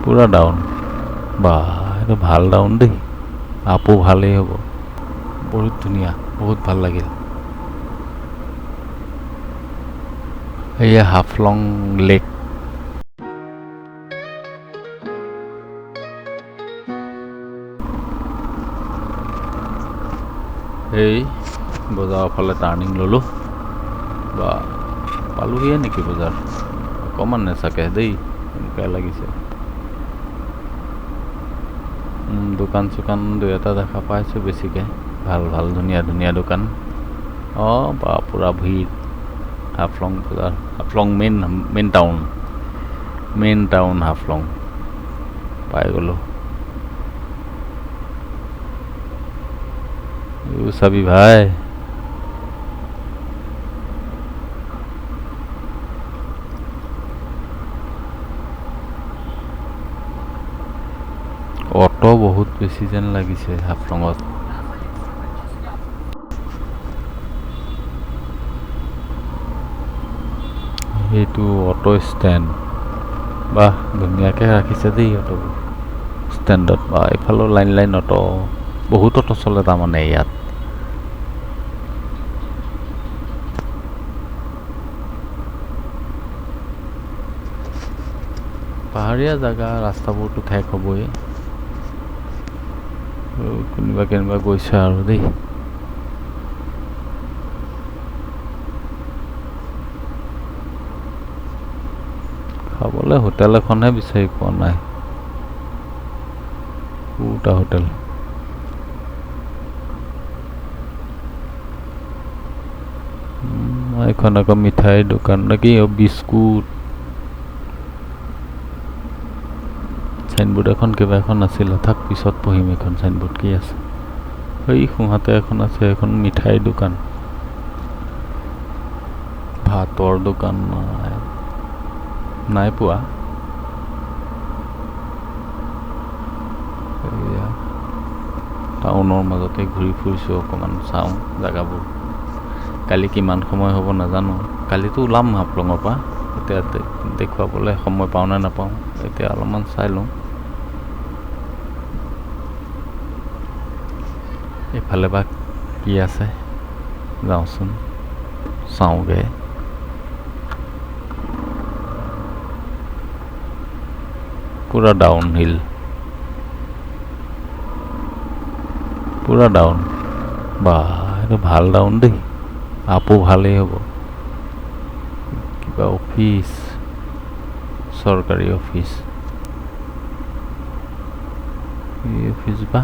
পুৰা ডাউন বা এইটো ভাল ডাউন দেই আপো ভালেই হ'ব বহুত ধুনীয়া বহুত ভাল লাগিল এয়া হাফলং লেক এই বজাৰৰ ফালে টাৰ্ণিং ল'লোঁ বা পালোহিয়ে নেকি বজাৰ অকণমান নেচাকে দেই এনেকুৱাই লাগিছে দোকান চোকান দুই এটা দেখা পাইছোঁ বেছিকৈ ভাল ভাল ধুনীয়া ধুনীয়া দোকান অঁ বা পূৰা ভিৰ হাফলং বজাৰ হাফলং মেইন টাউন হাফলং পাই গ'লোঁ চাবি ভাই অটো বহুত বেছি যেন লাগিছে হাফলঙত এইটো অটো ষ্টেণ্ড বাহ ধুনীয়াকৈ ৰাখিছে দেই অটোবোৰ ষ্টেণ্ডত বা এইফালেও লাইন অটো বহুত অটো চলে তাৰমানে ইয়াত পাহাৰীয়া জেগা ৰাস্তাবোৰতো ঠেক হ'বই কোনোবা গৈছে আৰু দেই খাবলৈ হোটেল এখনহে বিচাৰি পোৱা নাই কোটা হোটেল এইখন আকৌ মিঠাইৰ দোকান নেকি বিস্কুট চাইনবোৰ্ড এখন কিবা এখন আছিলে থাক পিছত পঢ়িম এইখন চাইনবোৰ্ড কি আছে এই সোঁহাতে এখন আছে এখন মিঠাইৰ দোকান ভাতৰ দোকান নাই পোৱা এয়া টাউনৰ মাজতে ঘূৰি ফুৰিছোঁ অকণমান চাওঁ জেগাবোৰ কালি কিমান সময় হ'ব নাজানো কালিতো ওলাম হাফলঙৰ পৰা এতিয়া দেখুৱাবলৈ সময় পাওঁ নে নাপাওঁ এতিয়া অলপমান চাই লওঁ এইফালে বা কি আছে যাওঁচোন চাওঁগৈ পুৰা ডাউন হিল পুৰা ডাউন বা এইটো ভাল ডাউন দেই আপো ভালেই হ'ব কিবা অফিচ চৰকাৰী অফিচ এই অফিচ বা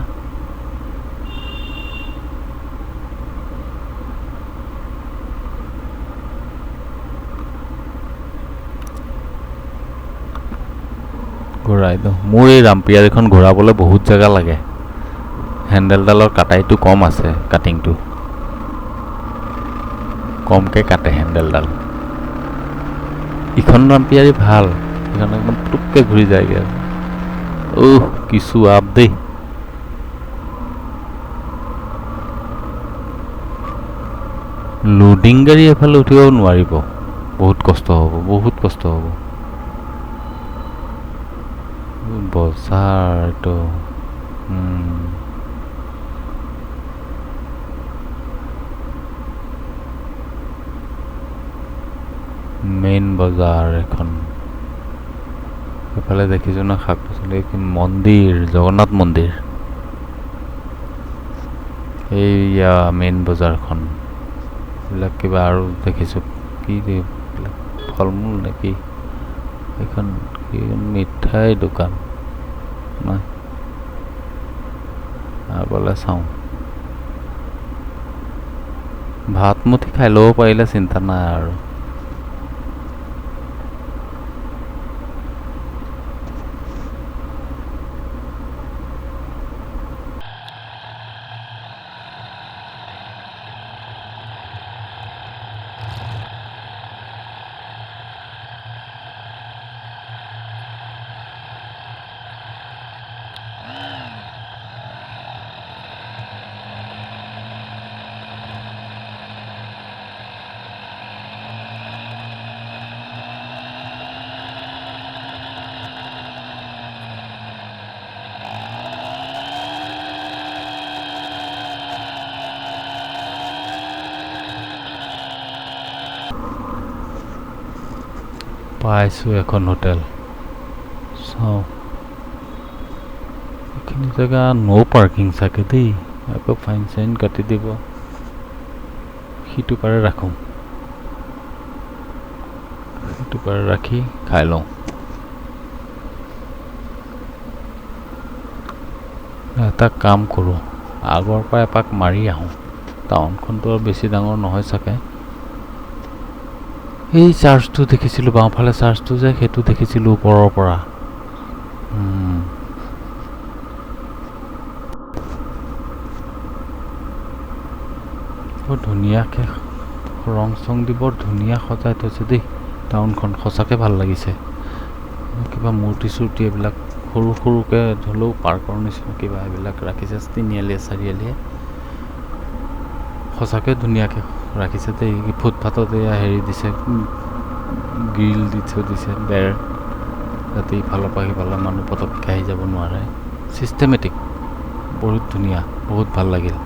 ঘূৰাই দিওঁ মোৰ এই ৰামপিয়াৰীখন ঘূৰাবলৈ বহুত জেগা লাগে হেণ্ডেলডালৰ কাটাইটো কম আছে কাটিংটো কমকৈ কাটে হেণ্ডেলডাল ইখন ৰামপিয়াৰী ভাল ইখন একদম পুটুককৈ ঘূৰি যায়গৈ কিছু আপ দেই লোডিং গাড়ী এফালে উঠিব নোৱাৰিব বহুত কষ্ট হ'ব বজাৰটো মেইন বজাৰ এখন এইফালে দেখিছোঁ ন শাক পাচলি মন্দিৰ জগন্নাথ মন্দিৰ এইয়া মেইন বজাৰখন এইবিলাক কিবা আৰু দেখিছোঁ কি এইবিলাক ফল মূল নেকি এইখন কি মিঠাই দোকান নাই আগলৈ চাওঁ ভাত মুঠি খাই ল'ব পাৰিলে চিন্তা নাই আৰু পাইছোঁ এখন হোটেল চাওঁ এইখিনি জেগা ন' পাৰ্কিং চাগে দেই আকৌ ফাইন চাইন কাটি দিব সিটো পাৰে ৰাখোঁ সিটো পাৰে ৰাখি খাই লওঁ এটা কাম কৰোঁ আগৰ পৰা এপাক মাৰি আহোঁ টাউনখনটো আৰু বেছি ডাঙৰ নহয় চাগে এই চাৰ্চটো দেখিছিলোঁ বাওঁফালে চাৰ্চটো যে সেইটো দেখিছিলোঁ ওপৰৰ পৰা বৰ ধুনীয়াকৈ ৰং চং দি বৰ ধুনীয়া সজাই থৈছে দেই টাউনখন সঁচাকৈ ভাল লাগিছে কিবা মূৰ্তি চূৰ্তি এইবিলাক সৰু সৰুকৈ হ'লেও পাৰ্কৰ নিচিনা কিবা এইবিলাক ৰাখিছে তিনিআলিয়ে চাৰিআলিয়ে সঁচাকৈ ধুনীয়াকৈ ৰাখিছে দেই ফুটপাথত এয়া হেৰি দিছে গ্ৰিল দি থৈ দিছে বেৰ যাতে ইফালৰ পৰা সিফালৰ মানুহ পটককৈ আহি যাব নোৱাৰে ছিষ্টেমেটিক বহুত ধুনীয়া বহুত ভাল লাগিল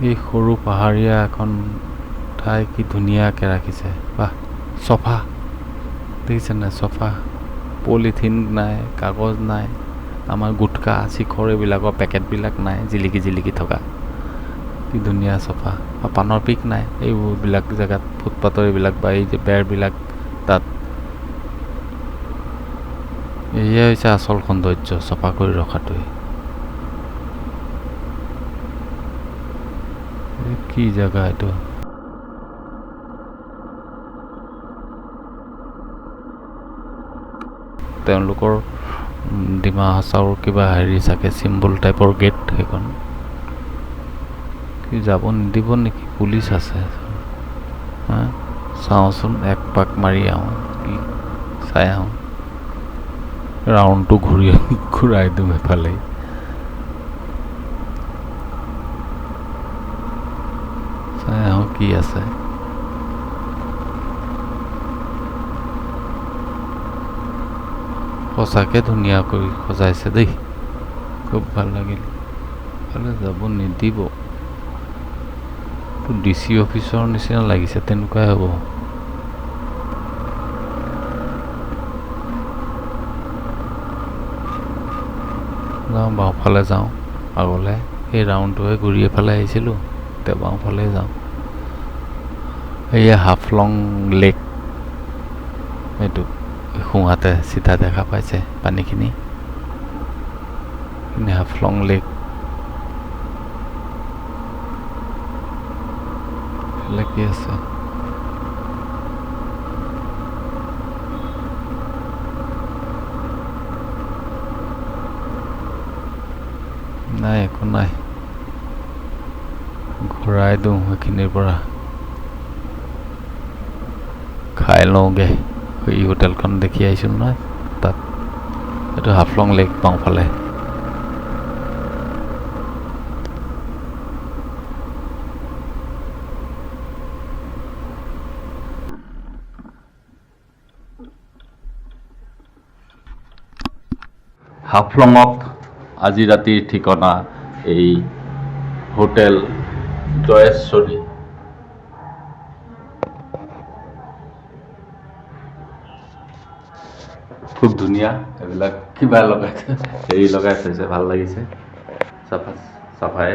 এই সৰু পাহাৰীয়া এখন ঠাই কি ধুনীয়াকৈ ৰাখিছে বাহ চফা দেখিছে নাই চফা পলিথিন নাই কাগজ নাই আমাৰ গুটকা চিখৰ এইবিলাকৰ পেকেটবিলাক নাই জিলিকি জিলিকি থকা কি ধুনীয়া চফা আৰু পাণৰ পিক নাই এইবিলাক জেগাত ফুটপাথৰ এইবিলাক বা এই যে বেৰবিলাক তাত এয়াই হৈছে আচল সৌন্দৰ্য চফা কৰি ৰখাটোৱে কি জেগা এইটো তেওঁলোকৰ ডিমা হাছাওৰ কিবা হেৰি চাগে চিম্বল টাইপৰ গেট সেইখন কি যাব নিদিব নেকি পুলিচ আছে হা চাওঁচোন এক পাক মাৰি আহোঁ কি চাই আহোঁ ৰাউণ্ডটো ঘূৰাই দিওঁ এফালে চাই আহোঁ কি আছে সঁচাকৈ ধুনীয়া কৰি সজাইছে দেই খুব ভাল লাগিল ফালে যাব নিদিব DC অফিচৰ নিচিনা লাগিছে তেনেকুৱাই হ'ব যাওঁ বাওঁফালে যাওঁ আগলৈ সেই ৰাউণ্ডটোহে ঘূৰি এফালে আহিছিলোঁ এতিয়া বাওঁফালে যাওঁ এয়া হাফলং লেক এইটো সোঁহাতে চিধা দেখা পাইছে পানীখিনি হাফলং লেক কি আছে নাই একো নাই ঘূৰাই দিওঁ সেইখিনিৰ পৰা খাই লওঁগৈ এই হোটেলখন দেখি আহিছিলোঁ নহয় তাত এইটো হাফলং লেক বাওঁফালে হাফলঙত আজি ৰাতিৰ ঠিকনা এই হোটেল জয়েশ্বৰী খুব ধুনীয়া এইবিলাক কিবা লগাইছে হেৰি লগাই থৈছে ভাল লাগিছে চাফাই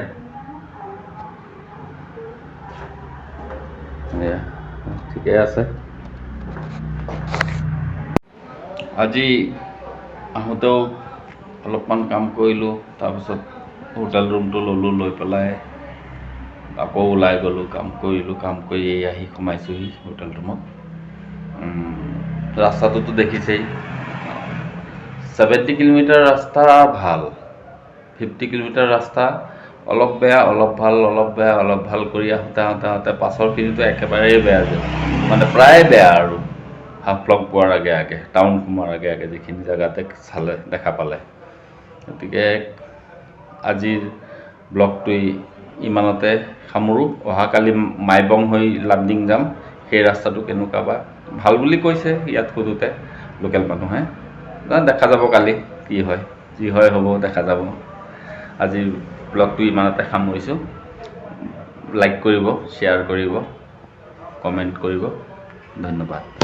ঠিকে আছে আজি আহোঁতেও অলপমান কাম কৰিলোঁ তাৰপিছত হোটেল ৰুমটো ল'লোঁ লৈ পেলাই আকৌ ওলাই গ'লোঁ কাম কৰিলোঁ কাম কৰি আহি সোমাইছোঁহি হোটেল ৰুমত ৰাস্তাটোতো দেখিছেই 70 কিলোমিটাৰ ৰাস্তা ভাল 50 কিলোমিটাৰ ৰাস্তা অলপ বেয়া অলপ ভাল অলপ বেয়া অলপ ভাল কৰি আহোঁতে পাছৰখিনিতো একেবাৰেই বেয়া যে মানে প্ৰায় বেয়া আৰু হাফলং পোৱাৰ আগে আগে টাউন সোমোৱাৰ আগে আগে যিখিনি জেগাতে চালে দেখা পালে গতিকে আজিৰ ব্লগটো ইমানতে সামৰোঁ অহাকালি মাইবং হৈ লামডিং যাম সেই ৰাস্তাটো কেনেকুৱা বা ভাল বুলি কৈছে ইয়াত সোধোতে লোকেল মানুহে দেখা যাব কালি কি হয় যি হয় হ'ব দেখা যাব আজিৰ ব্লগটো ইমানতে সামৰিছোঁ লাইক কৰিব শ্বেয়াৰ কৰিব কমেণ্ট কৰিব। ধন্যবাদ।